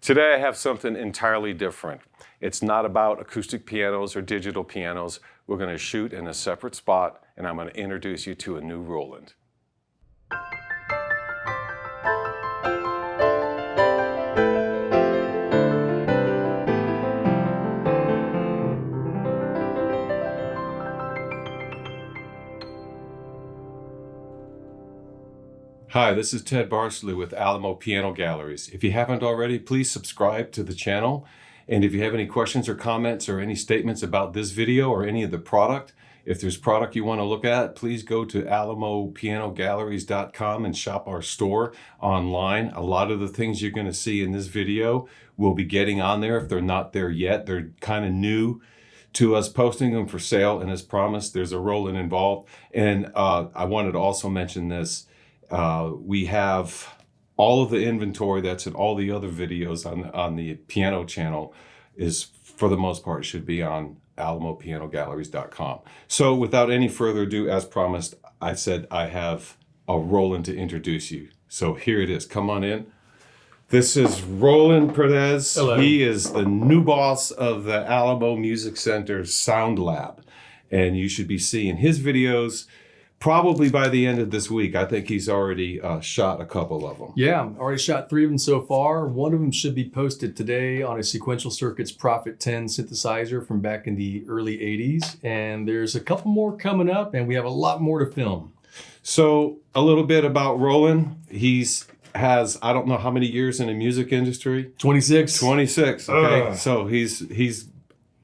Today I have something entirely different. It's not about acoustic pianos or digital pianos. We're going to shoot in a separate spot, and I'm going to introduce you to a new Roland. Hi, this is Ted Barsley with Alamo Piano Galleries. If you haven't already, please subscribe to the channel. And if you have any questions or comments or any statements about this video or any of the product, if there's product you want to look at, please go to alamopianogalleries.com and shop our store online. A lot of the things you're going to see in this video will be getting on there if they're not there yet. They're kind of new to us posting them for sale, and as promised, there's a Roland involved. And I wanted to also mention this. We have all of the inventory that's in all the other videos on the piano channel is, for the most part, should be on alamopianogalleries.com. So without any further ado, as promised, I said I have a Roland to introduce you. So here it is. Come on in. This is Roland Perez. Hello. He is the new boss of the Alamo Music Center Sound Lab. And you should be seeing his videos probably by the end of this week. I think he's already shot a couple of them. Yeah, already shot 3 of them so far. One of them should be posted today on a Sequential Circuits Prophet 10 synthesizer from back in the early 80s. And there's a couple more coming up, and we have a lot more to film. So a little bit about Roland. Has I don't know how many years in the music industry. 26. 26. Okay, so he's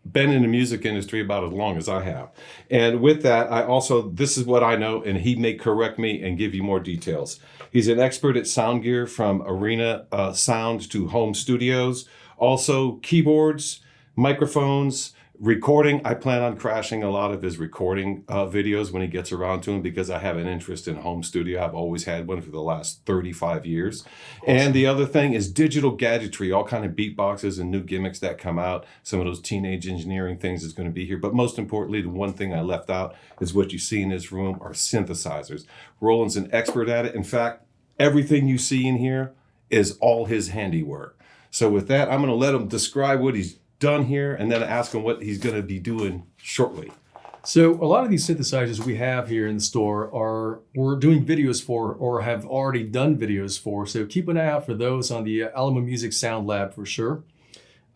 been in the music industry about as long as I have. And with that, this is what I know, and he may correct me and give you more details. He's an expert at sound gear, from arena sound to home studios, also keyboards, microphones, recording. I plan on crashing a lot of his recording videos when he gets around to them, because I have an interest in home studio. I've always had one for the last 35 years. Awesome. And the other thing is digital gadgetry, all kind of beatboxes and new gimmicks that come out. Some of those teenage engineering things is going to be here. But most importantly, the one thing I left out is what you see in this room are synthesizers. Roland's an expert at it. In fact, everything you see in here is all his handiwork. So with that, I'm going to let him describe what he's done here, and then ask him what he's going to be doing shortly. So a lot of these synthesizers we have here in the store we're doing videos for, or have already done videos for. So keep an eye out for those on the Alamo Music Sound Lab for sure.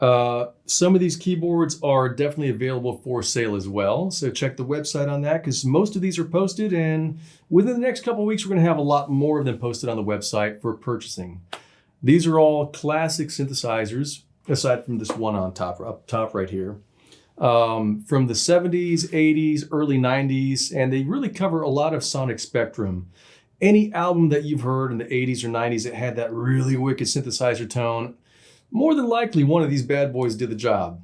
Some of these keyboards are definitely available for sale as well. So check the website on that, because most of these are posted, and within the next couple of weeks, we're going to have a lot more of them posted on the website for purchasing. These are all classic synthesizers, aside from this one up top right here, from the 70s, 80s, early 90s, and they really cover a lot of sonic spectrum. Any album that you've heard in the 80s or 90s that had that really wicked synthesizer tone, more than likely one of these bad boys did the job.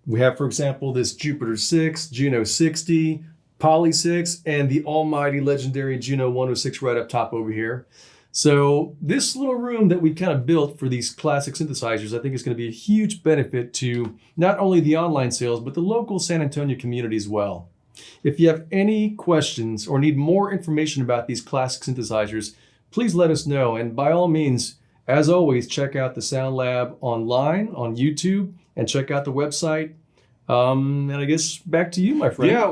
We have, for example, this Jupiter 6, Juno 60, Poly 6, and the almighty legendary Juno 106 right up top over here. So this little room that we kind of built for these classic synthesizers, I think is going to be a huge benefit to not only the online sales, but the local San Antonio community as well. If you have any questions or need more information about these classic synthesizers, please let us know. And by all means, as always, check out the Sound Lab online on YouTube, and check out the website. And I guess back to you, my friend. Yeah,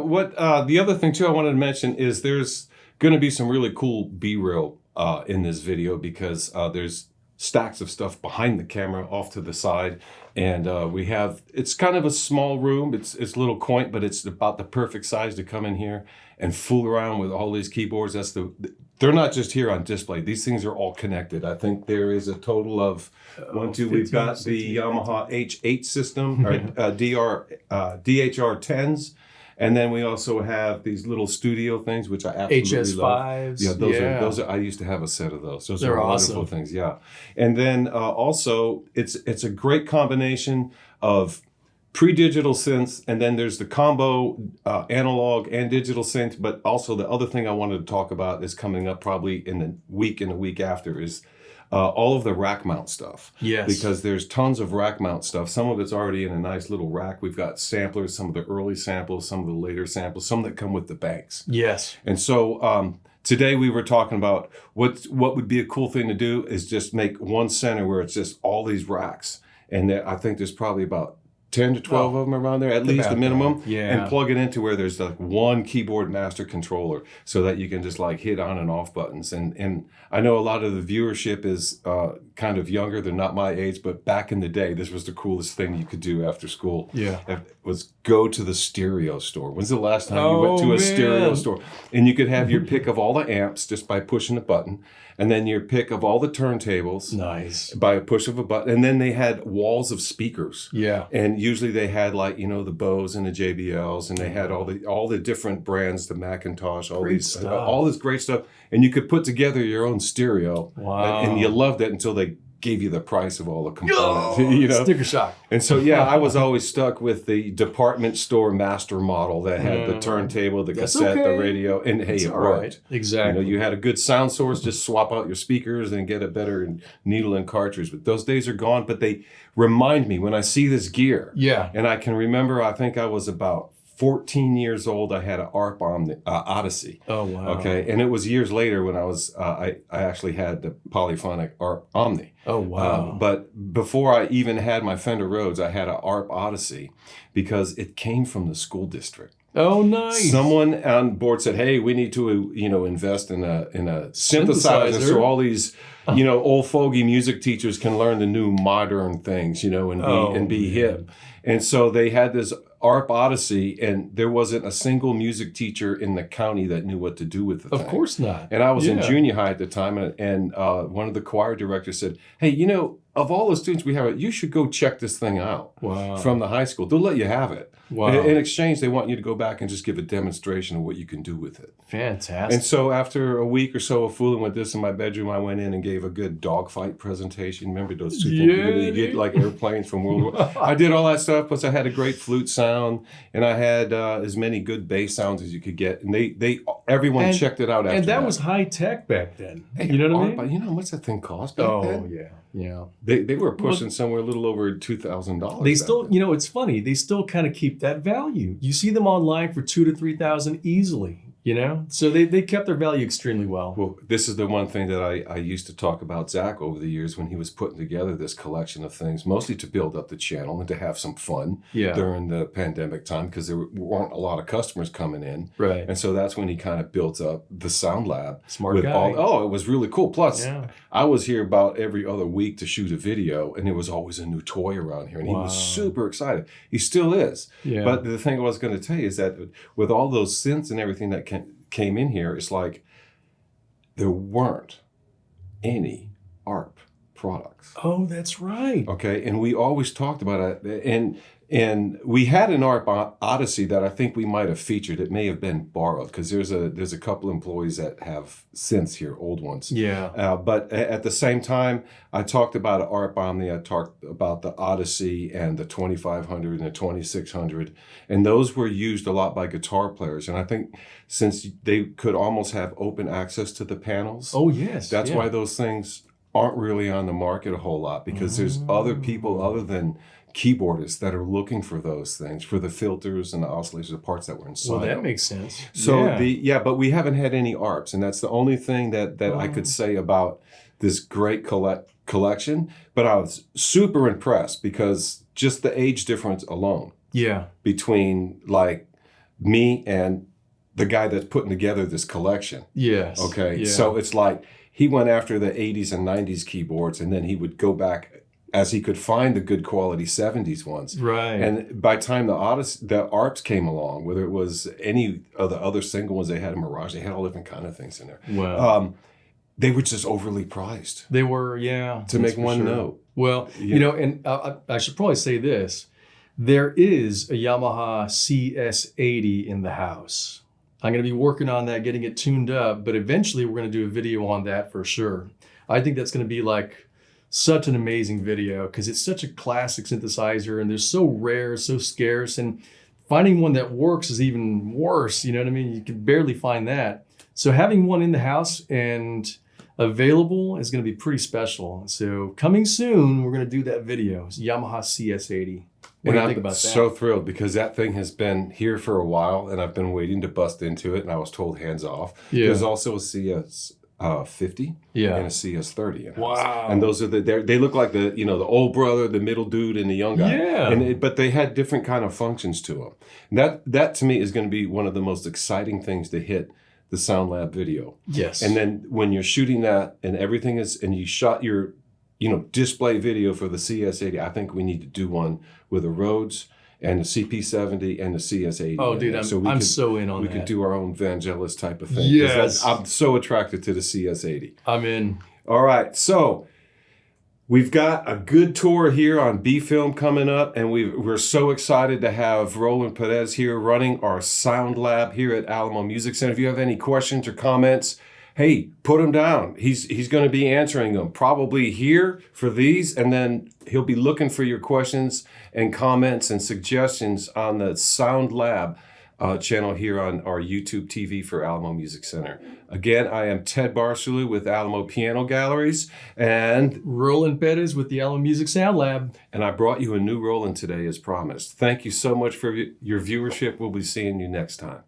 the other thing too I wanted to mention is there's going to be some really cool B-roll in this video, because there's stacks of stuff behind the camera off to the side, and it's kind of a small room. It's a little quaint, but it's about the perfect size to come in here and fool around with all these keyboards. They're not just here on display. These things are all connected. I think there is a total of we've got 16. The Yamaha H8 system, or DHR10s. And then we also have these little studio things, which I absolutely love. HS5s. Yeah, those are. I used to have a set of those. Those They're are awesome. wonderful things. Yeah, and then also it's a great combination of pre-digital synths, and then there's the combo analog and digital synth. But also the other thing I wanted to talk about is coming up probably in the week after is all of the rack mount stuff. Yes. Because there's tons of rack mount stuff. Some of it's already in a nice little rack. We've got samplers, some of the early samples, some of the later samples, some that come with the banks. Yes. And so today we were talking about what would be a cool thing to do is just make one center where it's just all these racks. and I think there's probably about 10 to 12 of them around there, at least the minimum. That. Yeah. And plug it into where there's like one keyboard master controller so that you can just like hit on and off buttons. And I know a lot of the viewership is kind of younger. They're not my age, but back in the day, this was the coolest thing you could do after school. Yeah. Was go to the stereo store. When's the last time you went to a stereo store? And you could have your pick of all the amps just by pushing a button, and then your pick of all the turntables. Nice. By a push of a button. And then they had walls of speakers. Yeah. And usually they had like, you know, the Bose and the JBLs, and they had all the different brands, the Macintosh, all this great stuff. And you could put together your own stereo. Wow. And you loved it until they gave you the price of all the components. You know? Sticker shock. And so, yeah, I was always stuck with the department store master model that had the turntable, the cassette, the radio, and hey, it worked. Right. Exactly. You know, you had a good sound source, just swap out your speakers and get a better needle and cartridge. But those days are gone, but they remind me when I see this gear. Yeah. And I can remember, I think I was about 14 years old. I had an ARP Odyssey. Oh, wow. Okay. And it was years later when I was, I actually had the polyphonic ARP Omni. Oh, wow. But before I even had my Fender Rhodes, I had an ARP Odyssey because it came from the school district. Oh, nice. Someone on board said, "Hey, we need to, invest in a synthesizer so all these, old fogey music teachers can learn the new modern things, and be hip." And so they had this ARP Odyssey, and there wasn't a single music teacher in the county that knew what to do with the thing. Of course not. And I was in junior high at the time, and one of the choir directors said, "Hey, of all the students we have, you should go check this thing out from the high school. They'll let you have it. Wow. In exchange, they want you to go back and just give a demonstration of what you can do with it." Fantastic. And so after a week or so of fooling with this in my bedroom, I went in and gave a good dogfight presentation. Remember those two things you get like airplanes from World War? I did all that stuff, plus I had a great flute sound, and I had as many good bass sounds as you could get. And everyone checked it out after that. And that was high tech back then. You know what I mean? But you know how much that thing cost back then? Oh, yeah. Yeah. They were pushing somewhere a little over $2,000. They still, it's funny. They still kind of keep that value. You see them online for $2,000 to $3,000 easily. So they kept their value extremely well. Well, this is the one thing that I used to talk about Zach over the years when he was putting together this collection of things, mostly to build up the channel and to have some fun during the pandemic time because there weren't a lot of customers coming in. Right. And so that's when he kind of built up the Sound Lab. Smart guy. It was really cool. Plus, I was here about every other week to shoot a video, and there was always a new toy around here, and he was super excited. He still is. Yeah. But the thing I was going to tell you is that with all those synths and everything that came in here, it's like there weren't any ARP products. Oh, that's right. Okay, and we always talked about it, and we had an ARP Odyssey that I think we might have featured. It may have been borrowed because there's a couple employees that have synths here, old ones. Yeah. But at the same time, I talked about an ARP Omni. I talked about the Odyssey and the 2500 and the 2600, and those were used a lot by guitar players. And I think since they could almost have open access to the panels. Oh yes. That's why those things aren't really on the market a whole lot because there's other people other than keyboardists that are looking for those things, for the filters and the oscillators, the parts that were inside. Well, that makes sense. So but we haven't had any ARPs, and that's the only thing that I could say about this great collection. But I was super impressed because just the age difference alone. Yeah. Between like me and the guy that's putting together this collection. Yes. Okay. Yeah. So it's like he went after the 80s and 90s keyboards, and then he would go back as he could find the good quality 70s ones. Right. And by the time the ARPs came along, whether it was any of the other single ones they had in Mirage, they had all different kind of things in there. Wow. They were just overly priced. They were, yeah. To make one note. Well, and I should probably say this. There is a Yamaha CS80 in the house. I'm going to be working on that, getting it tuned up, but eventually we're going to do a video on that for sure. I think that's going to be like such an amazing video because it's such a classic synthesizer and they're so rare, so scarce, and finding one that works is even worse. You know what I mean? You can barely find that. So having one in the house and available is going to be pretty special. So coming soon, we're going to do that video. It's Yamaha CS80. What do you think about that? So thrilled because that thing has been here for a while and I've been waiting to bust into it, and I was told hands off. Yeah. There's also a 50 Yeah. and a CS30 in-house. Wow. And those are they look like the the old brother, the middle dude, and the young guy. Yeah. But they had different kind of functions to them. That to me is going to be one of the most exciting things to hit the Sound Lab video. Yes. And then when you're shooting that and everything is, and you shot your, display video for the CS80, I think we need to do one with a Rhodes and the CP70 and the CS80. Oh, dude, I'm so in on that. We could do our own Vangelis type of thing. Yes. I'm so attracted to the CS80. I'm in. All right, so we've got a good tour here on B-Film coming up, and we're so excited to have Roland Perez here running our Sound Lab here at Alamo Music Center. If you have any questions or comments, hey, put them down. He's going to be answering them probably here for these, and then he'll be looking for your questions and comments and suggestions on the Sound Lab channel here on our YouTube TV for Alamo Music Center. Again, I am Ted Barcelou with Alamo Piano Galleries, and Roland Perez with the Alamo Music Sound Lab. And I brought you a new Roland today as promised. Thank you so much for your viewership. We'll be seeing you next time.